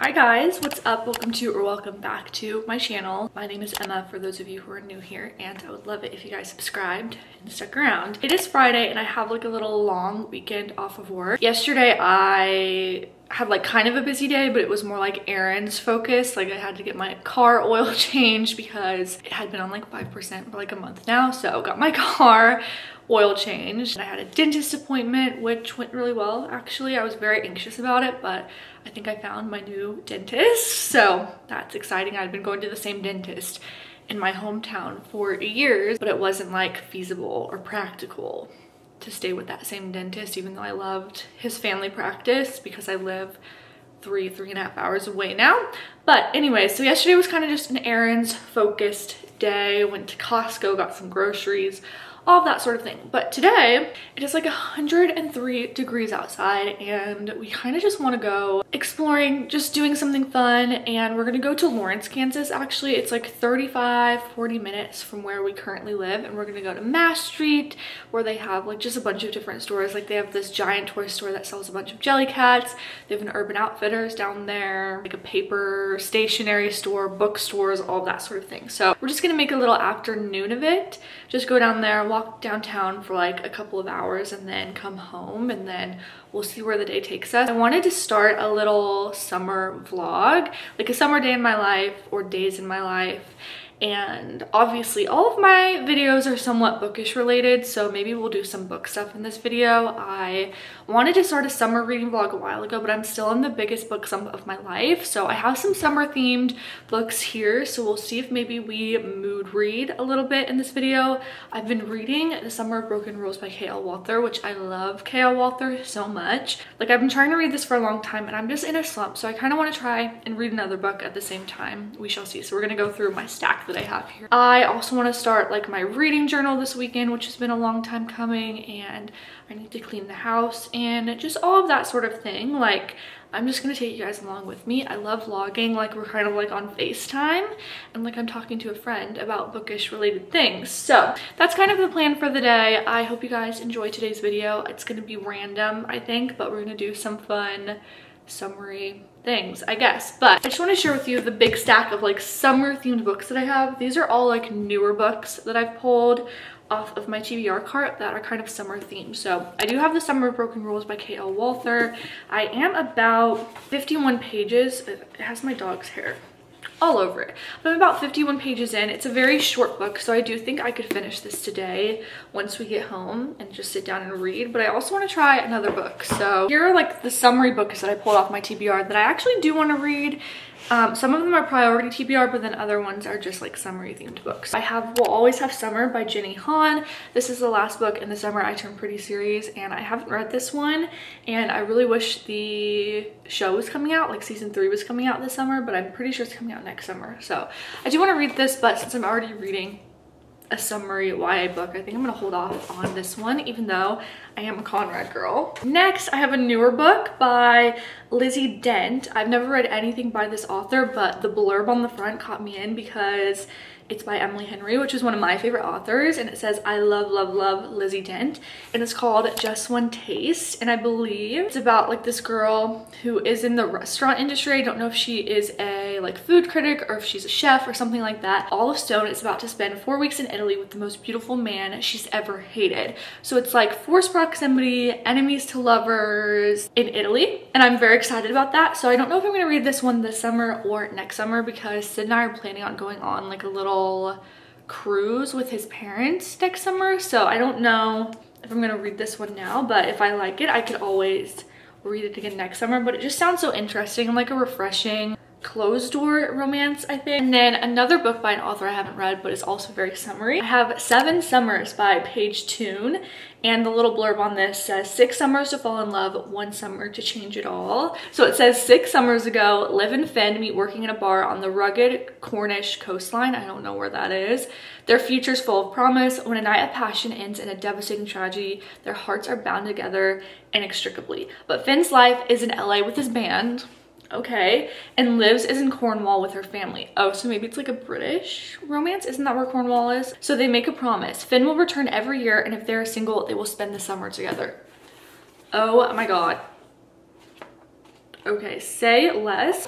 Hi guys, what's up? Welcome to or welcome back to my channel. My name is Emma for those of you who are new here, and I would love it if you guys subscribed and stuck around. It is Friday and I have like a little long weekend off of work. Yesterday I had like kind of a busy day, but it was more like errands focused. Like I had to get my car oil changed because it had been on like 5% for like a month now. So got my car oil changed. I had a dentist appointment, which went really well. Actually, I was very anxious about it, but I think I found my new dentist. So that's exciting. I'd been going to the same dentist in my hometown for years, but it wasn't like feasible or practical to stay with that same dentist, even though I loved his family practice because I live three and a half hours away now. But anyway, so yesterday was kind of just an errands focused day. Went to Costco, got some groceries, all of that sort of thing. But today it is like 103 degrees outside and we kind of just want to go exploring, just doing something fun. And we're gonna go to Lawrence, Kansas. Actually, it's like 35-40 minutes from where we currently live, and we're gonna go to Mass Street where they have like just a bunch of different stores. Like they have this giant toy store that sells a bunch of jelly cats. They have an Urban Outfitters down there, like a paper stationery store, bookstores, all of that sort of thing. So we're just gonna make a little afternoon of it. Just go down there, walk downtown for like a couple of hours, and then come home, and then we'll see where the day takes us. I wanted to start a little summer vlog, like a summer day in my life or days in my life. And obviously all of my videos are somewhat bookish related, so maybe we'll do some book stuff in this video. I wanted to start a summer reading vlog a while ago, but I'm still in the biggest book slump of my life. So I have some summer themed books here, so we'll see if maybe we mood read a little bit in this video. I've been reading The Summer of Broken Rules by K.L. Walther, which I love K.L. Walther so much. Like I've been trying to read this for a long time and I'm just in a slump, so I kind of want to try and read another book at the same time. We shall see. So we're gonna go through my stack that I have here. I also want to start like my reading journal this weekend, which has been a long time coming, and I need to clean the house and just all of that sort of thing. Like I'm just gonna take you guys along with me. I love vlogging, like we're kind of like on FaceTime and like I'm talking to a friend about bookish related things. So that's kind of the plan for the day. I hope you guys enjoy today's video. It's gonna be random, I think, but we're gonna do some fun summery things, I guess. But I just want to share with you the big stack of like summer themed books that I have. These are all like newer books that I've pulled off of my TBR cart that are kind of summer themed. So I do have The Summer of Broken Rules by K.L. Walther. I am about 51 pages. It has my dog's hair all over it. I'm about 51 pages in. It's a very short book, so I do think I could finish this today once we get home and just sit down and read. But I also want to try another book. So here are like the summary books that I pulled off my TBR that I actually do want to read. Some of them are priority TBR, but then other ones are just like summary themed books. I have Will Always Have Summer by Jenny Han. This is the last book in the Summer I Turned Pretty series, and I haven't read this one, and I really wish the show was coming out, like season 3 was coming out this summer, but I'm pretty sure it's coming out next summer. So I do want to read this, but since I'm already reading a summary YA book, I think I'm gonna hold off on this one, even though I am a Conrad girl. Next, I have a newer book by Lizzie Dent. I've never read anything by this author, but the blurb on the front caught me in because it's by Emily Henry, which is one of my favorite authors, and it says, I love, love, love Lizzie Dent, and it's called Just One Taste, and I believe it's about like this girl who is in the restaurant industry. I don't know if she is a like food critic or if she's a chef or something like that. Olive Stone is about to spend 4 weeks in Italy with the most beautiful man she's ever hated. So it's like forced proximity, enemies to lovers in Italy, and I'm very excited about that. So I don't know if I'm gonna read this one this summer or next summer because Sid and I are planning on going on like a little cruise with his parents next summer. So I don't know if I'm gonna read this one now, but if I like it, I could always read it again next summer. But it just sounds so interesting and like a refreshing closed door romance, I think. And then another book by an author I haven't read, but is also very summery. I have 7 Summers by Paige Toon, and the little blurb on this says 6 summers to fall in love, 1 summer to change it all. So it says 6 summers ago, Liv and Finn meet working in a bar on the rugged Cornish coastline. I don't know where that is. Their future's full of promise. When a night of passion ends in a devastating tragedy, their hearts are bound together inextricably. But Finn's life is in LA with his band. Okay, and Liv's is in Cornwall with her family. Oh, so maybe it's like a British romance? Isn't that where Cornwall is? So they make a promise. Finn will return every year, and if they're single, they will spend the summer together. Oh my god. Okay, say less.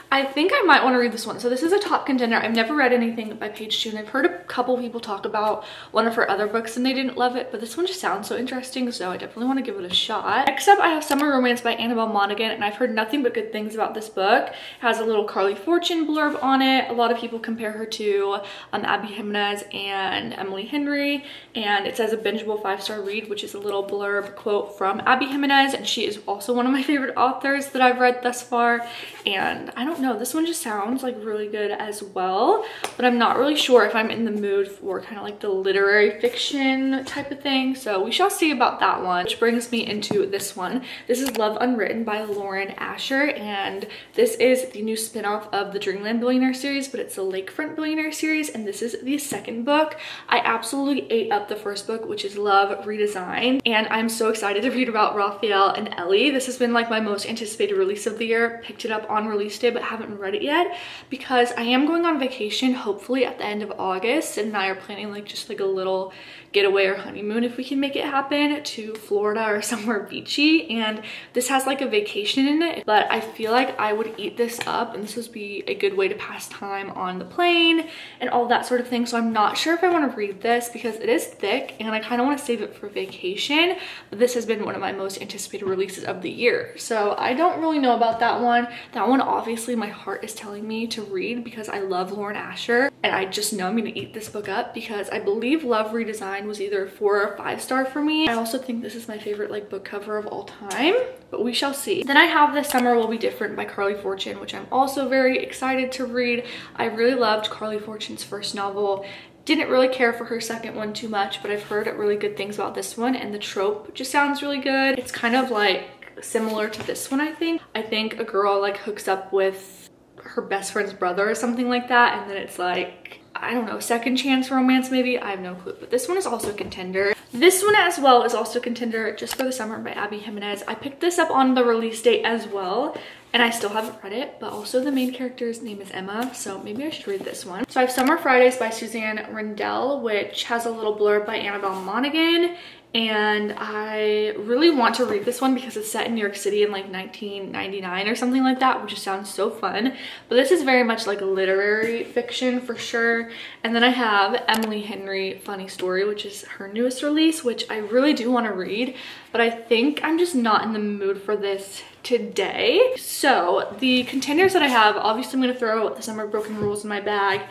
I think I might want to read this one. So this is a top contender. I've never read anything by Paige Toon. I've heard a couple people talk about one of her other books and they didn't love it, but this one just sounds so interesting, so I definitely want to give it a shot. Next up, I have Summer Romance by Annabelle Monaghan, and I've heard nothing but good things about this book. It has a little Carly Fortune blurb on it. A lot of people compare her to Abby Jimenez and Emily Henry, and it says a bingeable 5-star read, which is a little blurb quote from Abby Jimenez, and she is also one of my favorite authors that I've read thus far. And I don't know, this one just sounds like really good as well, but I'm not really sure if I'm in the mood for kind of like the literary fiction type of thing, so we shall see about that one. Which brings me into this one. This is Love Unwritten by Lauren Asher, and this is the new spin-off of the Dreamland Billionaire series, but it's the Lakefront Billionaire series, and this is the second book. I absolutely ate up the first book, which is Love Redesigned, and I'm so excited to read about Raphael and Ellie. This has been like my most anticipated release of the year. Picked it up on release day, but haven't read it yet because I am going on vacation hopefully at the end of August, and I are planning like just like a little getaway or honeymoon, if we can make it happen, to Florida or somewhere beachy, and this has like a vacation in it, but I feel like I would eat this up and this would be a good way to pass time on the plane and all that sort of thing. So I'm not sure if I want to read this because it is thick and I kind of want to save it for vacation, but this has been one of my most anticipated releases of the year, so I don't really know about that one. That one obviously my heart is telling me to read because I love Lauren Asher, and I just know I'm gonna eat this book up because I believe Love Redesigned was either 4 or 5-star for me. I also think this is my favorite like book cover of all time, but we shall see. Then I have This Summer Will Be Different by Carly Fortune, which I'm also very excited to read. I really loved Carly Fortune's first novel. Didn't really care for her second one too much, but I've heard really good things about this one, and the trope just sounds really good. It's kind of like similar to this one, I think. I think a girl like hooks up with her best friend's brother or something like that, and then it's like, I don't know, second chance romance maybe? I have no clue, but this one is also a contender. This one as well is also a contender, Just for the Summer by Abby Jimenez. I picked this up on the release date as well, and I still haven't read it, but also the main character's name is Emma, so maybe I should read this one. So I have Summer Fridays by Suzanne Rendell, which has a little blurb by Annabelle Monaghan, and I really want to read this one because it's set in New York City in like 1999 or something like that, which just sounds so fun. But this is very much like literary fiction for sure. And then I have Emily Henry Funny Story, which is her newest release, which I really do want to read, but I think I'm just not in the mood for this today. So the contenders that I have, obviously I'm going to throw The Summer of Broken Rules in my bag.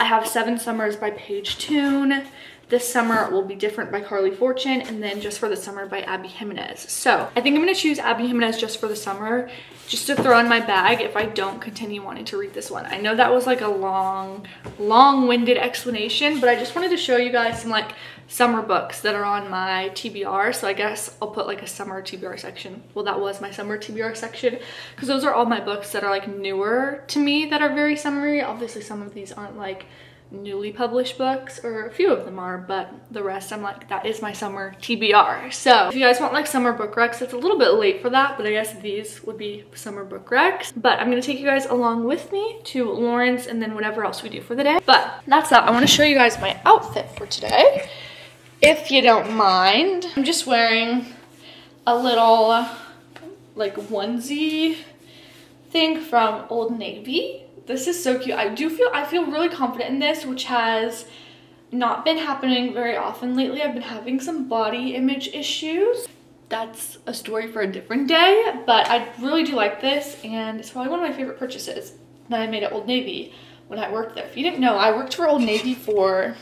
I have 7 Summers by Paige Toon, This Summer Will Be Different by Carly Fortune, and then Just for the Summer by Abby Jimenez. So I think I'm gonna choose Abby Jimenez Just for the Summer, just to throw in my bag if I don't continue wanting to read this one. I know that was like a long-winded explanation, but I just wanted to show you guys some like summer books that are on my TBR. So I guess I'll put like a summer TBR section. Well, that was my summer TBR section, because those are all my books that are like newer to me that are very summery. Obviously some of these aren't like newly published books, or a few of them are, but the rest I'm like, that is my summer TBR. So if you guys want like summer book recs, it's a little bit late for that, but I guess these would be summer book recs. But I'm gonna take you guys along with me to Lawrence and then whatever else we do for the day. But that's that. I want to show you guys my outfit for today, if you don't mind. I'm just wearing a little like onesie thing from Old Navy. This is so cute. I feel really confident in this, which has not been happening very often lately. I've been having some body image issues. That's a story for a different day, but I really do like this, and it's probably one of my favorite purchases that I made at Old Navy when I worked there. If you didn't know, I worked for Old Navy for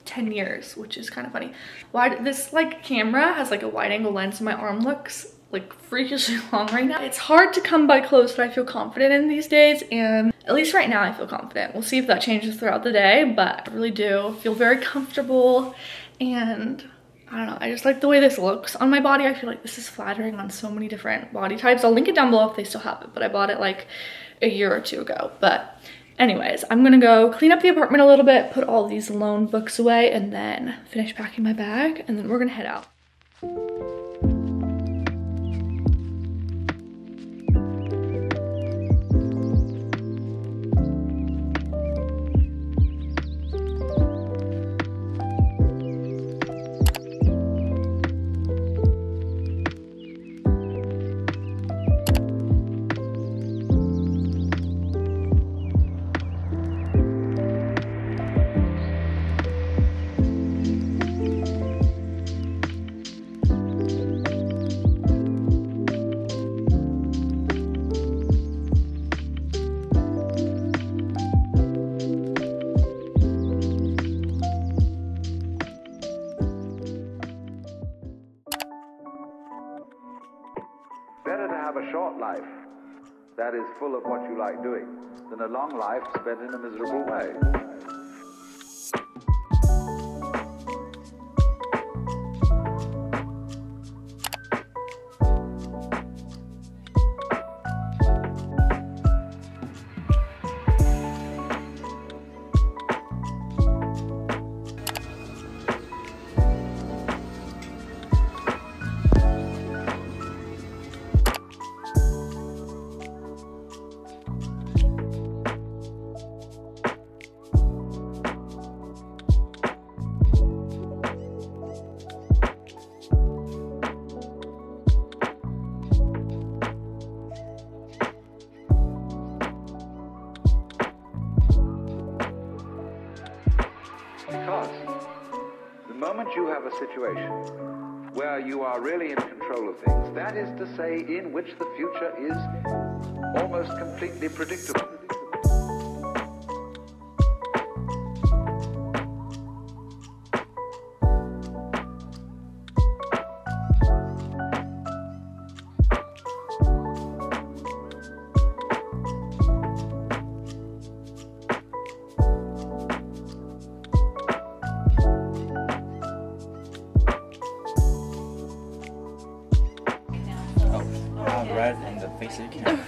10 years, which is kind of funny. Why this like camera has like a wide angle lens, so my arm looks like freakishly long right now. It's hard to come by clothes that I feel confident in these days, and at least right now I feel confident. We'll see if that changes throughout the day, but I really do feel very comfortable, and I don't know, I just like the way this looks on my body. I feel like this is flattering on so many different body types. I'll link it down below if they still have it, but I bought it like a year or two ago. But anyways, I'm gonna go clean up the apartment a little bit, put all these loan books away, and then finish packing my bag, and then we're gonna head out. Better to have a short life that is full of what you like doing than a long life spent in a miserable way. Because the moment you have a situation where you are really in control of things, that is to say, in which the future is almost completely predictable. Red and the facing camera.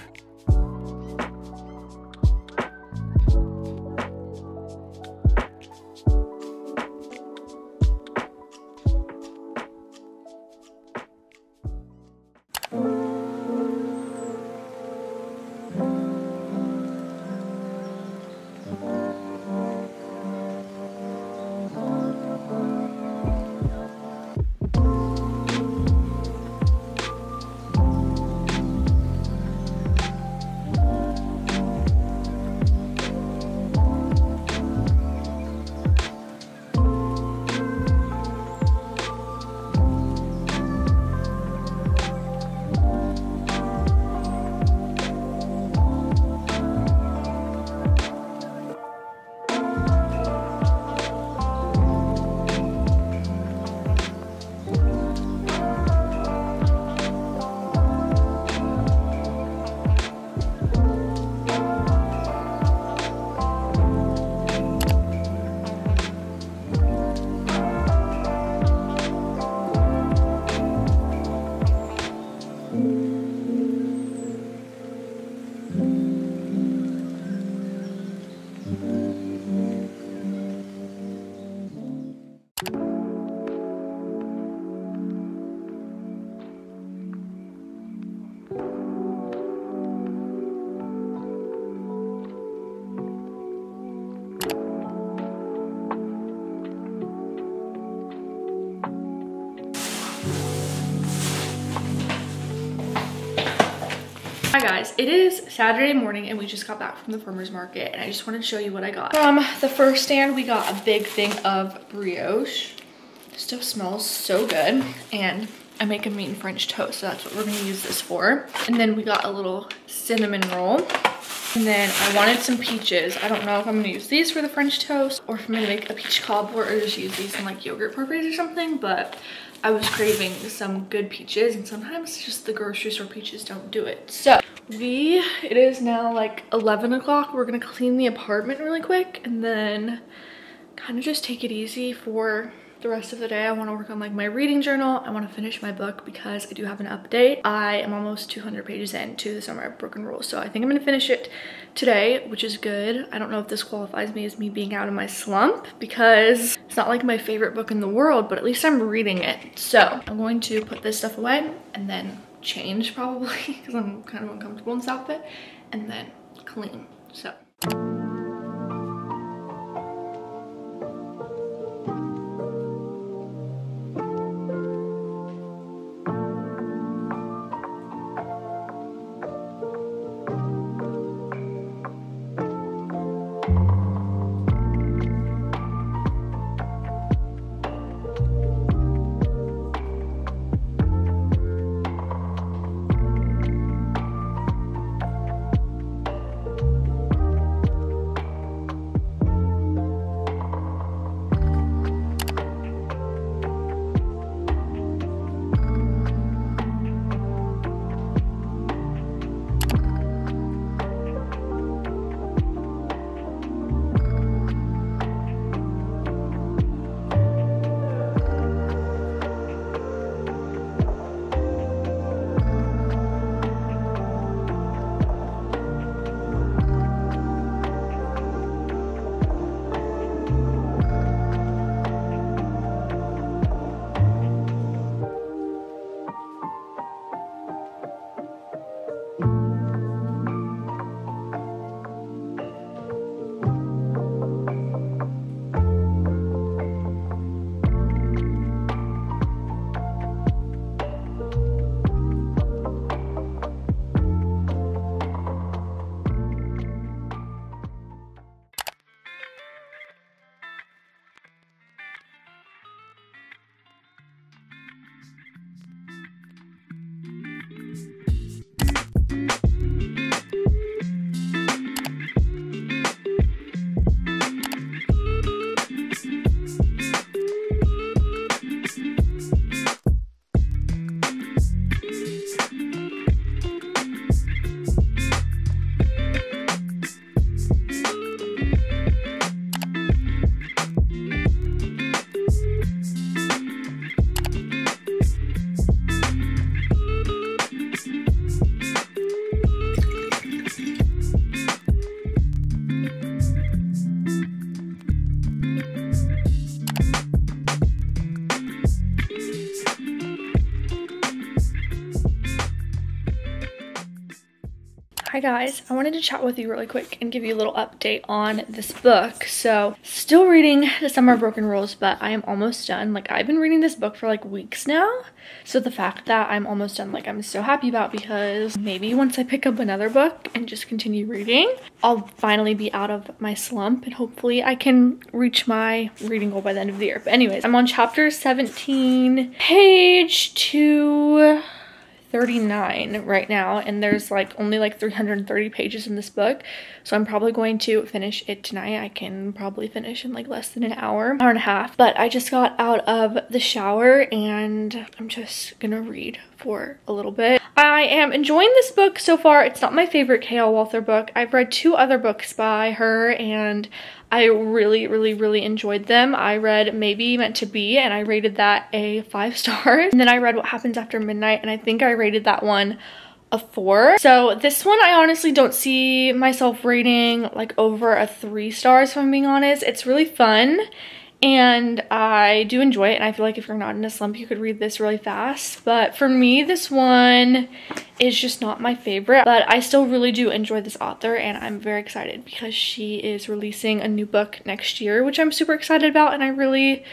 Hi guys, it is Saturday morning and we just got back from the farmer's market and I just wanted to show you what I got. From the first stand, we got a big thing of brioche. This stuff smells so good and I make a mean French toast, so that's what we're gonna use this for. And then we got a little cinnamon roll. And then I wanted some peaches. I don't know if I'm gonna use these for the French toast or if I'm gonna make a peach cobbler or just use these in like yogurt parfaits or something, but I was craving some good peaches and sometimes just the grocery store peaches don't do it. So it is now like 11 o'clock. We're gonna clean the apartment really quick and then kind of just take it easy for the rest of the day. I want to work on like my reading journal. I want to finish my book because I do have an update. I am almost 200 pages into the Summer of Broken Rules, so I think I'm going to finish it today, which is good. I don't know if this qualifies me as me being out of my slump because it's not like my favorite book in the world, but at least I'm reading it. So I'm going to put this stuff away and then change probably because I'm kind of uncomfortable in this outfit, and then clean. So hi guys, I wanted to chat with you really quick and give you a little update on this book. So still reading The Summer of Broken Rules, but I am almost done. Like, I've been reading this book for like weeks now, so the fact that I'm almost done, like, I'm so happy about, because maybe once I pick up another book and just continue reading, I'll finally be out of my slump and hopefully I can reach my reading goal by the end of the year. But anyways, I'm on chapter 17, page 239 right now, and there's like only like 330 pages in this book, so I'm probably going to finish it tonight. I can probably finish in like less than an hour and a half. But I just got out of the shower and I'm just gonna read for a little bit. I am enjoying this book so far. It's not my favorite K.L. Walther book. I've read 2 other books by her and I really enjoyed them. I read Maybe Meant to Be and I rated that a 5 stars. And then I read What Happens After Midnight and I think I rated that one a 4. So this one I honestly don't see myself rating like over a 3 stars, if I'm being honest. It's really fun and I do enjoy it, and I feel like if you're not in a slump you could read this really fast. But for me, this one is just not my favorite, but I still really do enjoy this author and I'm very excited because she is releasing a new book next year, which I'm super excited about, and I really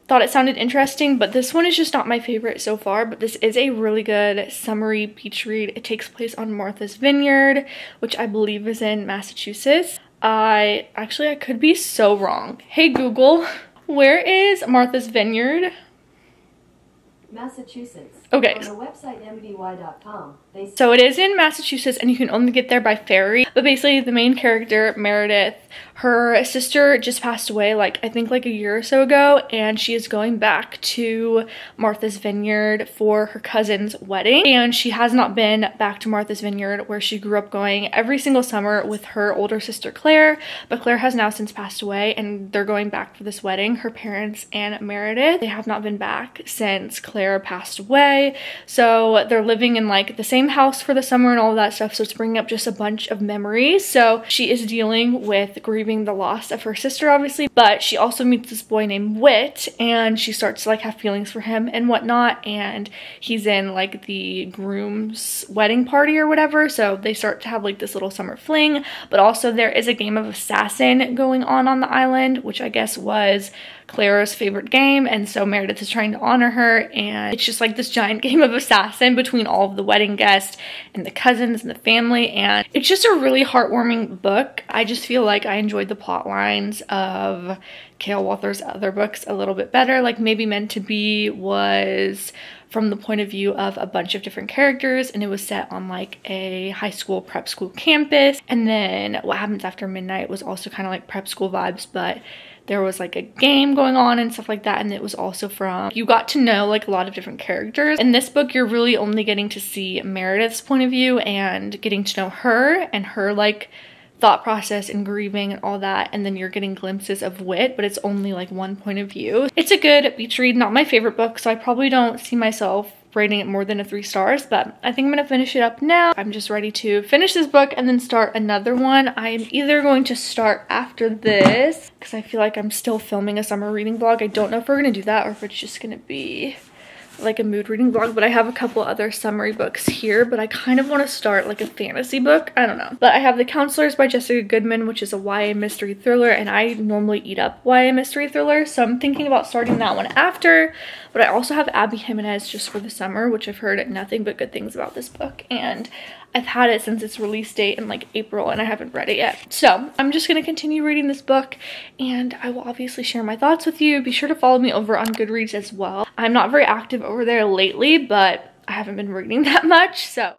thought it sounded interesting. But this one is just not my favorite so far, but this is a really good summery beach read. It takes place on Martha's Vineyard, which I believe is in Massachusetts. I could be so wrong. Hey Google, where is Martha's Vineyard? Massachusetts. Okay. On the website mdy.com. So it is in Massachusetts and you can only get there by ferry. But basically the main character, Meredith, her sister just passed away like I think like a year or so ago, and she is going back to Martha's Vineyard for her cousin's wedding. And she has not been back to Martha's Vineyard where she grew up going every single summer with her older sister Claire, but Claire has now since passed away and they're going back for this wedding. Her parents and Meredith, they have not been back since Claire passed away. So they're living in like the same house for the summer and all that stuff, so it's bringing up just a bunch of memories. So she is dealing with grieving the loss of her sister obviously, but she also meets this boy named Whit and she starts to like have feelings for him and whatnot, and he's in like the groom's wedding party or whatever, so they start to have like this little summer fling. But also there is a game of assassin going on the island, which I guess was Clara's favorite game, and so Meredith is trying to honor her, and it's just like this giant game of assassin between all of the wedding guests and the cousins and the family, and it's just a really heartwarming book. I just feel like I enjoyed the plot lines of Kale Walker's other books a little bit better. Like maybe Meant to Be was from the point of view of a bunch of different characters and it was set on like a high school prep school campus, and then What Happens After Midnight was also kind of like prep school vibes, but there was like a game going on and stuff like that, and it was also from, you got to know like a lot of different characters. In this book you're really only getting to see Meredith's point of view and getting to know her and her like thought process and grieving and all that, and then you're getting glimpses of Whit, but it's only like one point of view. It's a good beach read, not my favorite book, so I probably don't see myself rating it more than 3 stars, but I think I'm gonna finish it up now. I'm just ready to finish this book and then start another one. I'm either going to start after this because I feel like I'm still filming a summer reading vlog. I don't know if we're gonna do that or if it's just gonna be like a mood reading vlog, but I have a couple other summery books here, but I kind of want to start like a fantasy book. I don't know. But I have The Counselors by Jessica Goodman, which is a YA mystery thriller, and I normally eat up YA mystery thrillers, so I'm thinking about starting that one after. But I also have Abby Jimenez Just for the Summer, which I've heard nothing but good things about this book, and I've had it since its release date in like April and I haven't read it yet. So I'm just gonna continue reading this book and I will obviously share my thoughts with you. Be sure to follow me over on Goodreads as well. I'm not very active over there lately, but I haven't been reading that much, so